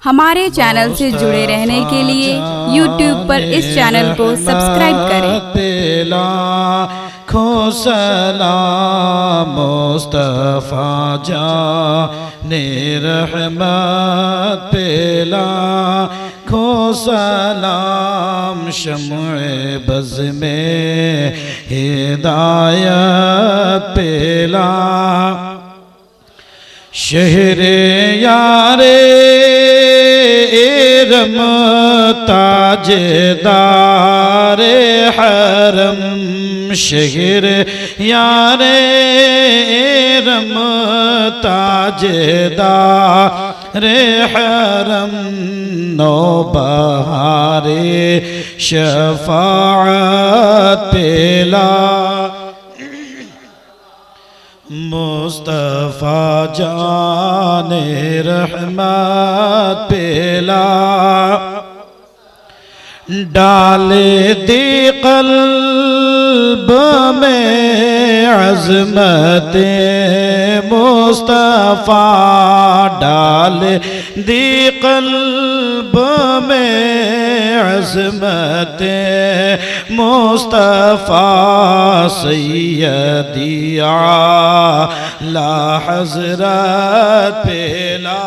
हमारे चैनल से जुड़े रहने के लिए YouTube पर इस चैनल को सब्सक्राइब करें। लाखों सलाम मुस्तफा जाने रहमत पे लाखों सलाम शम्ए बज़ में हिदायत पे शहरे यारे इरम ताजदारे हरम शहर यारे इरम ताजदारे हरम नौबहारे शफाअत पेला मुस्तफा जाने रहमत पेला डाले दी क़ल्ब में अज़मत मुस्तफा डाले दी क़ल्ब में अज़मत मुस्तफा सैयदी आला हज़रत पेला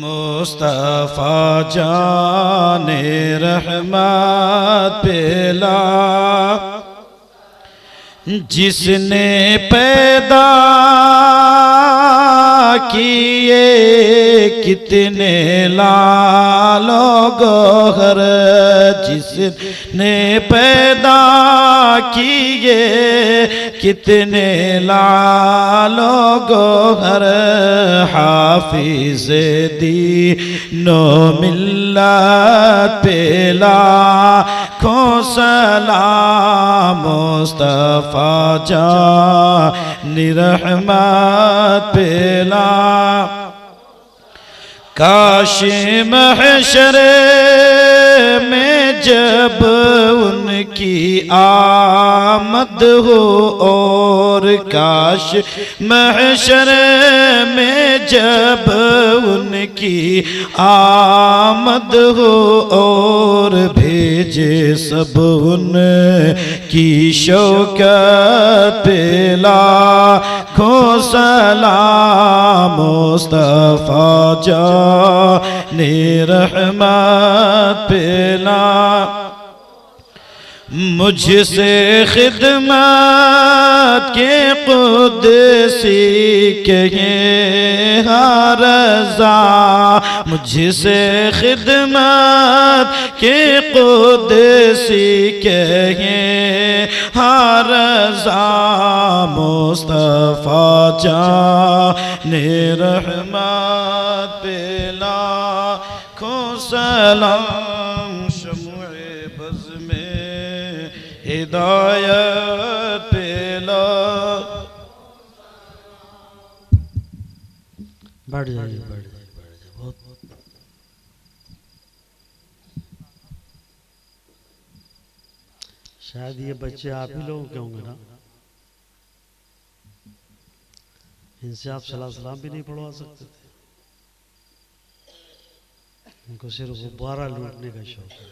मुस्तफा जाने रहमत पेला जिसने पैदा किए कितने लालो गोहर जिसने पैदा किए कितने लालो गोहर हाफिज़ दीनो मिल्लत पेला खो सलाम मुस्तफा जाने रहमत पेला काश महशर में जब उनकी आमद हो और काश महशर में जब उनकी आमद हो और भेजे सब उनकी शौकत पेला खो सलाम मुस्तफा जाने रहमत पेला मुझसे खिदमत के कुदसी कहे हर रज़ा मुझसे खिदमत के कुदसी कहे हर रज़ा मुस्तफा जाने रहमत पेला खो सलाम शम्ए बज़ में हिदायत पेला बढ़ जाइए बहुत शायद ये बच्चे आप ही लोगों के होंगे ना, इनसे आप सलाम सलाम भी नहीं पढ़वा सकते थे। इनको सिर्फ गुब्बारा लूटने का शौक है।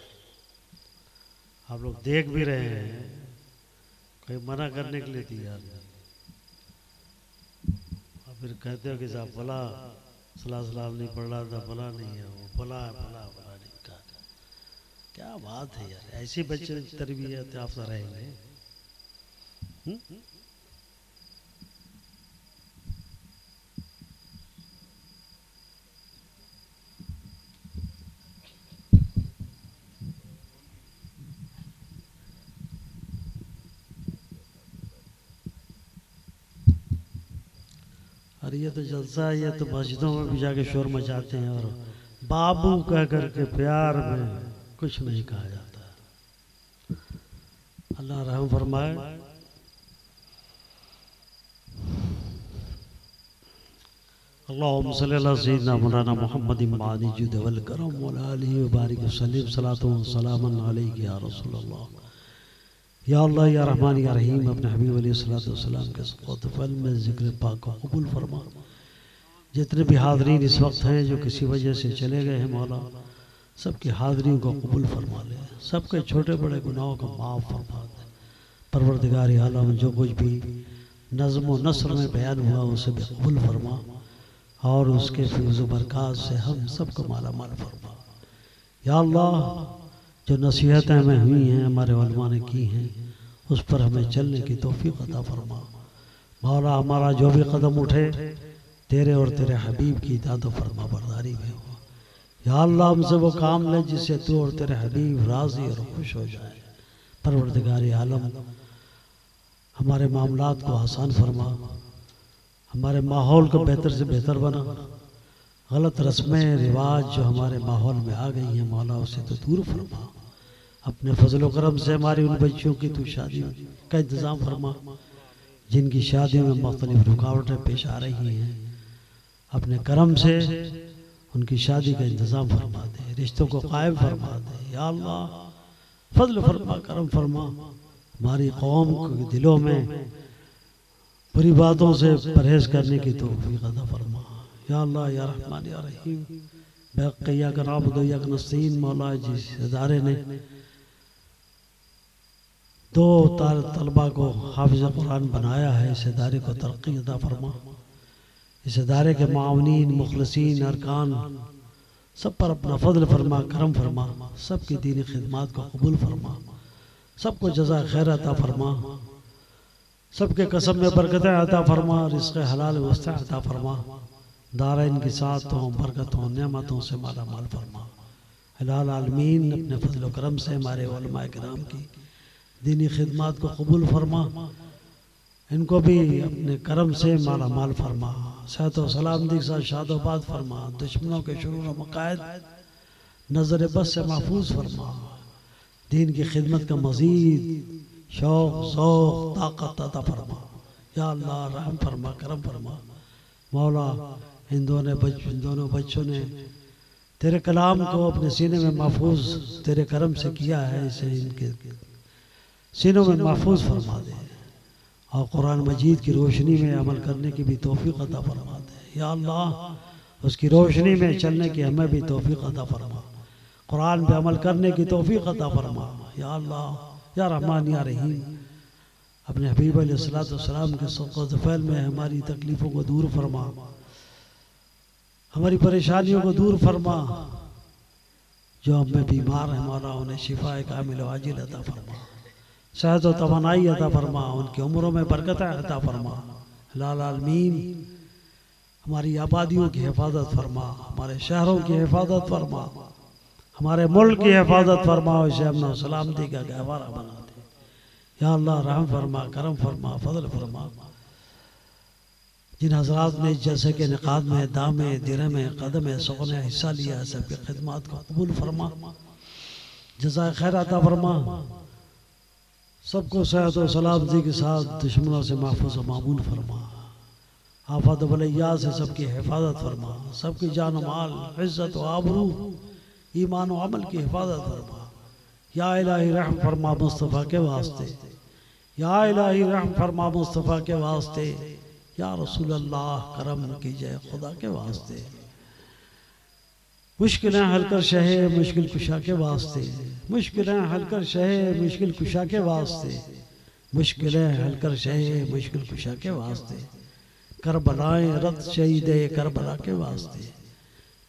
आप लोग देख भी रहे हैं, कोई मना करने के लिए तैयार नहीं। और फिर कहते हो कि साहब फला सलाम नहीं पढ़ रहा था, फला नहीं है, वो फला है, फला नहीं कहा। क्या बात है यार, ऐसे बच्चे तरबियत याफ्ता रहेंगे। अरे ये तो जलसा है, ये तो मस्जिदों में भी जाके शोर मचाते हैं और बाबू कह करके प्यार में कुछ नहीं कहा जाता। अल्लाह रहम फरमाए। अल्लाहुम्मा सल्ली अला सय्यिदिना मौलाना मुहम्मदिन मादी जुद वल करम व आलिहि व बारिक वसल्लम सलातो व सलामन अलैका या रसूलल्लाह। या अल्लाह या रहमान या रहीम, अपने हबीब अलैहिस्सलातु वस्सलाम के सलात फल में जिक्र पाक को कबूल फरमा। जितने भी हाज़रीन इस वक्त हैं जो किसी वजह से चले गए हैं मौला, सबकी हाज़रियों को कबूल फरमा ले, सबके छोटे बड़े गुनाहों को माफ़ फरमा दे। परवरदिगार आलम जो कुछ भी नज़्म व नस्र में बयान हुआ उसे भी कबूल फरमा और उसके फैज़ व बरक़ात से हम सबको माला माल फरमा। या अल्लाह, जो नसीहतें हमें हुई हैं, हमारे उलमा ने की हैं, उस पर हमें चलने की तौफ़ीक़ अता फरमा। मौला, हमारा जो भी कदम उठे तेरे और तेरे हबीब की इताअत व फरमा बरदारी में हो। या अल्लाह, हमसे वो काम ले जिससे तू और तेरे हबीब राज़ी और खुश हो जाए। परवरदिगार आलम, हमारे मामलात को आसान फरमा, हमारे माहौल को बेहतर से बेहतर बना। गलत रस्में रिवाज जो हमारे माहौल में आ गई हैं मौला, उसे तो दूर फरमा। अपने फजल करम से हमारी उन बच्चियों की तू शादी का इंतज़ाम फरमा जिनकी शादियों में मुख्तलिफ रुकावटें पेश आ रही हैं। अपने करम से उनकी शादी का इंतज़ाम फरमा दे, रिश्तों को कायम फरमा दे। या अल्लाह, फजल फरमा, करम फरमा, हमारी कौम के दिलों में बुरी बातों से परहेज़ करने की तौफ़ीक़ अता फरमा। या अल्लाह, या रहमान या रहीम, बैक़िया का नाबुद व इय्याक नस्तईन। मौला, जिस इदारे ने 2 तलबा को हाफिज़ कुरान बनाया है, इस इदारे को तरक्की अता फरमा। इस इदारे के मावनीन, मुखलसीन, अरकान सब पर अपना फजल फरमा, करम फरमा, सबकी दीनी खिदमात को कबूल फरमा, सबको जज़ा खैर अता फरमा, सबके कसम में बरकतें अता फरमा, रिज़्क़ हलाल वस्ता अता फरमा, दारैन की सातों बरकतों नेमतों से माला माल फरमा। अल्लाह आलमीन, अपने फजल व करम से हमारे उलमा किराम की दीनी खिदमात को कबूल फरमा, इनको भी अपने करम से माला माल फरमा। सेहत व सलामती के साथ शादोबाद फरमा, दुश्मनों के शुरूर व मकायद नज़र बस से महफूज फरमा। दीन की खिदमत का मज़ीद शौक़ ज़ौक़ ताक़त अता फरमा। या अल्लाह, रहम फरमा, करम फरमा। मौला, इन दोनों बच्चों ने तेरे कलाम को अपने सीने में महफूज तेरे करम से किया है, इसे इनके सीनों में महफूज फरमा दे और कुरान मजीद की रोशनी में अमल करने की भी तौफ़ीक़ अता फरमा दे। या अल्लाह, उसकी रोशनी में चलने की हमें भी तौफ़ीक़ अता फरमा, कुरान पे अमल करने की तौफ़ीक़ अता फरमा। या अल्लाह, या रहमान या रहीम, अपने हबीब अलैहिस्सलाम के सक़्क़त फ़ैल में हमारी तकलीफ़ों को दूर फरमा, हमारी परेशानियों को दूर फरमा। जो हम में बीमार हैं मौला, उन्हें शिफाए कामिल व आजिल अता फरमा, सेहत व तवानाई अता फरमा, उनकी उम्रों में बरकतें अता फरमा। लाल आलमीन, हमारी आबादियों की हिफाजत फरमा, हमारे शहरों की हिफाजत फरमा, हमारे मुल्क की हिफाजत फरमा, इसे अमन व सलामती का गहवारा बना दे। या अल्लाह, रहम फरमा, करम फरमा, फजल फरमा। जिन हजरात ने जैसे के निकात में, दामे, दिरमे, कदम, सौने हिस्सा लिया, सबकी खिदमत को कबूल फरमा, जज़ाए खैर अता फरमा, सबको सेहत व सलामती के साथ दुश्मनों से महफूज व मामून फरमा। आफत व बलैया से सबकी हिफाजत फरमा, सबकी जान माल, इज़्ज़त व आबरू, ईमान व अमल की हिफाजत फरमा। या इलाही रहम फरमा मुस्तफ़ा के वास्ते, या इलाही रहम फरमा मुस्तफ़ा के वास्ते, या रसूल अल्लाह करम कीजिए खुदा के वास्ते। मुश्किलें हल कर शहे मुश्किल कुशा के वास्ते, मुश्किलें हल कर शहे मुश्किल कुशा के वास्ते, मुश्किलें हल कर शहे मुश्किल कुशा के वास्ते। करबलाएं रद शहीद करबला के वास्ते,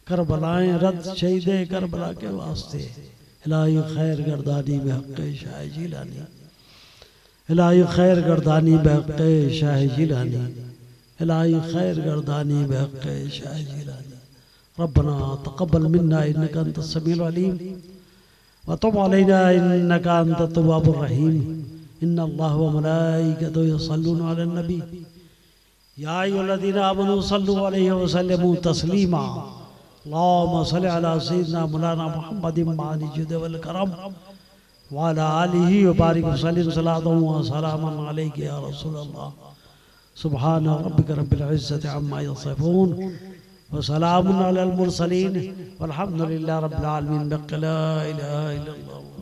करबलाएं रद शहीद करबला के वास्ते। इलाही खैर गर्दानी में हक़ शाह जिलानी, इलाही खैर गर्दानी में हक़ शाह जिलानी, इलाही खैर गर्दानी में हक़ शाह जिलानी। रब्बना तक़ब्बल मिन्ना इन्नका अंतस समीउल अलीम व तुब अलैना इन्नका अंतत तव्वाबुर रहीम। इन्नल्लाह व मलाइकतहु युसल्लूना अलन नबी या अय्युहल्लज़ीना आमनू सल्लू अलैहि व सल्लिमू तस्लीमा। अल्लाहुम्मा सल्लि अला सय्यिदिना मौलाना मुहम्मदिन मानिज वल करम व अला आलिहि व बारिक व सल्लिम सलातन व सलामन अलैका या रसूलल्लाह। सुब्हान रब्बिका रब्बिल इज़्ज़ति अम्मा यसिफून व सलामुन अलल मुरसलीन वल्हम्दुलिल्लाहि रब्बिल आलमीन। ला इलाहा इल्लल्लाह।